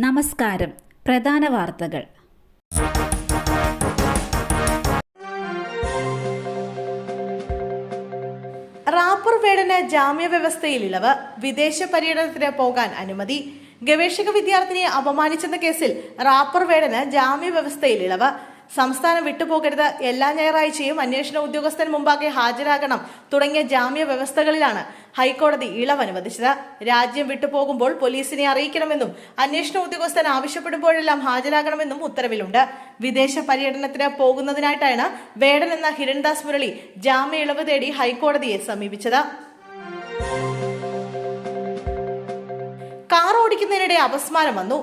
നമസ്കാരം. പ്രധാന വാർത്തകൾ. റാപ്പർ വേടന് ജാമ്യവ്യവസ്ഥയിൽ ഇളവ്. വിദേശ പര്യടനത്തിന് പോകാൻ അനുമതി. ഗവേഷക വിദ്യാർത്ഥിനിയെ അപമാനിച്ചെന്ന കേസിൽ റാപ്പർ വേടന് ജാമ്യവ്യവസ്ഥയിൽ ഇളവ്. സംസ്ഥാനം വിട്ടുപോകരുത്, എല്ലാ ഞായറാഴ്ചയും അന്വേഷണ ഉദ്യോഗസ്ഥന് മുമ്പാകെ ഹാജരാകണം തുടങ്ങിയ ജാമ്യ വ്യവസ്ഥകളിലാണ് ഹൈക്കോടതി ഇളവ് അനുവദിച്ചത്. രാജ്യം വിട്ടുപോകുമ്പോൾ പോലീസിനെ അറിയിക്കണമെന്നും അന്വേഷണ ഉദ്യോഗസ്ഥൻ ആവശ്യപ്പെടുമ്പോഴെല്ലാം ഹാജരാകണമെന്നും ഉത്തരവിലുണ്ട്. വിദേശ പര്യടനത്തിന് പോകുന്നതിനായിട്ടാണ് വേടൻ എന്ന ഹിരൺദാസ് മുരളി ജാമ്യ ഇളവ് തേടി ഹൈക്കോടതിയെ സമീപിച്ചത്. കാർ ഓടിക്കുന്നതിനിടെ അപസ്മാരം വന്നു.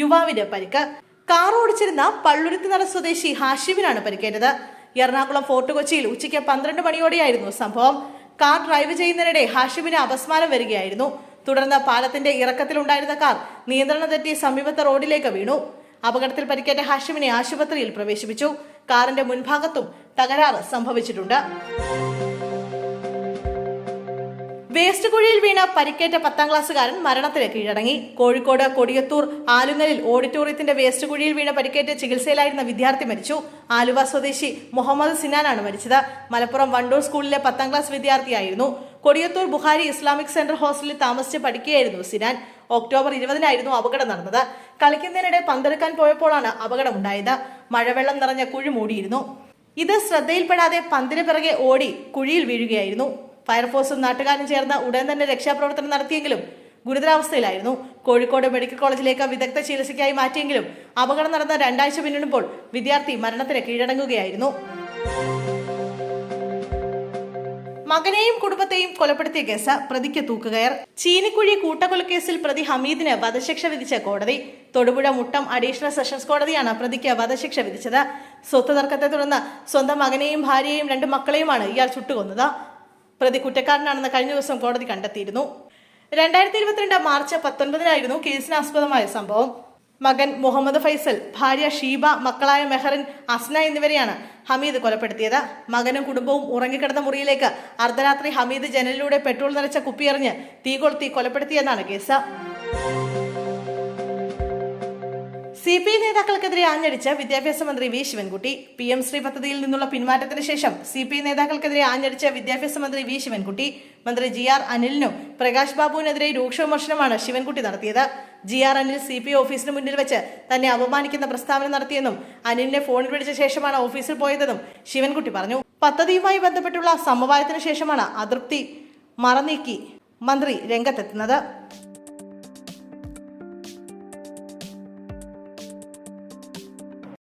യുവാവിന് പരിക്ക്. കാർ ഓടിച്ചിരുന്ന പള്ളുരുത്തിനട സ്വദേശി ഹാഷിമിനാണ് പരിക്കേറ്റത്. എറണാകുളം ഫോർട്ട് കൊച്ചിയിൽ ഉച്ചയ്ക്ക് 12 മണിയോടെയായിരുന്നു സംഭവം. കാർ ഡ്രൈവ് ചെയ്യുന്നതിനിടെ ഹാഷിമിന് അപസ്മാരം വരികയായിരുന്നു. തുടർന്ന് പാലത്തിന്റെ ഇറക്കത്തിലുണ്ടായിരുന്ന കാർ നിയന്ത്രണം തെറ്റി സമീപത്തെ റോഡിലേക്ക് വീണു. അപകടത്തിൽ പരിക്കേറ്റ ഹാഷിമിനെ ആശുപത്രിയിൽ പ്രവേശിപ്പിച്ചു. കാറിന്റെ മുൻഭാഗത്തും തകരാറ് സംഭവിച്ചിട്ടുണ്ട്. വേസ്റ്റ് കുഴിയിൽ വീണ് പരിക്കേറ്റ 10ാം ക്ലാസ്സുകാരൻ മരണത്തിന് കീഴടങ്ങി. കോഴിക്കോട് കൊടിയത്തൂർ ആലുങ്ങലിൽ ഓഡിറ്റോറിയത്തിന്റെ വേസ്റ്റ് കുഴിയിൽ വീണ് പരിക്കേറ്റ് ചികിത്സയിലായിരുന്ന വിദ്യാർത്ഥി മരിച്ചു. ആലുവ സ്വദേശി മുഹമ്മദ് സിനാനാണ് മരിച്ചത്. മലപ്പുറം വണ്ടൂർ സ്കൂളിലെ 10ാം ക്ലാസ് വിദ്യാർത്ഥിയായിരുന്നു. കൊടിയത്തൂർ ബുഹാരി ഇസ്ലാമിക് സെന്റർ ഹോസ്റ്റലിൽ താമസിച്ച് പഠിക്കുകയായിരുന്നു സിനാൻ. ഒക്ടോബർ 20-നായിരുന്നു അപകടം നടന്നത്. കളിക്കുന്നതിനിടെ പന്തെടുക്കാൻ പോയപ്പോഴാണ് അപകടമുണ്ടായത്. മഴവെള്ളം നിറഞ്ഞ കുഴി മൂടിയിരുന്നു. ഇത് ശ്രദ്ധയിൽപ്പെടാതെ പന്തിന് പിറകെ ഓടി കുഴിയിൽ വീഴുകയായിരുന്നു. ഫയർഫോഴ്സും നാട്ടുകാരും ചേർന്ന് ഉടൻ തന്നെ രക്ഷാപ്രവർത്തനം നടത്തിയെങ്കിലും ഗുരുതരാവസ്ഥയിലായിരുന്നു. കോഴിക്കോട് മെഡിക്കൽ കോളേജിലേക്ക് വിദഗ്ധ ചികിത്സയ്ക്കായി മാറ്റിയെങ്കിലും അപകടം നടന്ന 2 ആഴ്ച പിന്നിടുമ്പോൾ വിദ്യാർത്ഥി മരണത്തിന് കീഴടങ്ങുകയായിരുന്നു. മകനെയും കുടുംബത്തെയും കൊലപ്പെടുത്തിയ കേസ്, പ്രതിക്ക് തൂക്കുകയർ. ചീനിക്കുഴി കൂട്ടക്കൊലക്കേസിൽ പ്രതി ഹമീദിന് വധശിക്ഷ വിധിച്ച കോടതി. തൊടുപുഴ മുട്ടം അഡീഷണൽ സെഷൻസ് കോടതിയാണ് പ്രതിക്ക് വധശിക്ഷ വിധിച്ചത്. സ്വത്ത് തർക്കത്തെ തുടർന്ന് സ്വന്തം മകനെയും ഭാര്യയെയും 2 മക്കളെയുമാണ് ഇയാൾ ചുട്ടുകൊന്നത്. പ്രതി കുറ്റക്കാരനാണെന്ന് കഴിഞ്ഞ ദിവസം കോടതി കണ്ടെത്തിയിരുന്നു. 2022 മാർച്ച് 19-നായിരുന്നു കേസിനാസ്പദമായ സംഭവം. മകൻ മുഹമ്മദ് ഫൈസൽ, ഭാര്യ ഷീബ, മക്കളായ മെഹറിൻ, അസ്ന എന്നിവരെയാണ് ഹമീദ് കൊലപ്പെടുത്തിയത്. മകനും കുടുംബവും ഉറങ്ങിക്കിടന്ന മുറിയിലേക്ക് അർദ്ധരാത്രി ഹമീദ് ജനലിലൂടെ പെട്രോൾ നിറച്ച കുപ്പിയെറിഞ്ഞ് തീ കൊളുത്തി കൊലപ്പെടുത്തിയെന്നാണ് കേസ്. CPI നേതാക്കൾക്കെതിരെ ആഞ്ഞടിച്ച വിദ്യാഭ്യാസ മന്ത്രി വി ശിവൻകുട്ടി. PM ശ്രീ പദ്ധതിയിൽ നിന്നുള്ള പിന്മാറ്റത്തിന് ശേഷം CPI നേതാക്കൾക്കെതിരെ ആഞ്ഞടിച്ച വിദ്യാഭ്യാസ മന്ത്രി വി ശിവൻകുട്ടി. മന്ത്രി GR അനിലിനും പ്രകാശ് ബാബുവിനെതിരെ രൂക്ഷ വിമർശനമാണ് ശിവൻകുട്ടി നടത്തിയത്. GR അനിൽ CPI ഓഫീസിന് മുന്നിൽ വെച്ച് തന്നെ അപമാനിക്കുന്ന പ്രസ്താവന നടത്തിയെന്നും അനിലിനെ ഫോണിൽ വിളിച്ച ശേഷമാണ് ഓഫീസിൽ പോയതെന്നും ശിവൻകുട്ടി പറഞ്ഞു. പദ്ധതിയുമായി ബന്ധപ്പെട്ടുള്ള സമവായത്തിന് ശേഷമാണ് അതൃപ്തി മറനീക്കി മന്ത്രി രംഗത്തെത്തുന്നത്.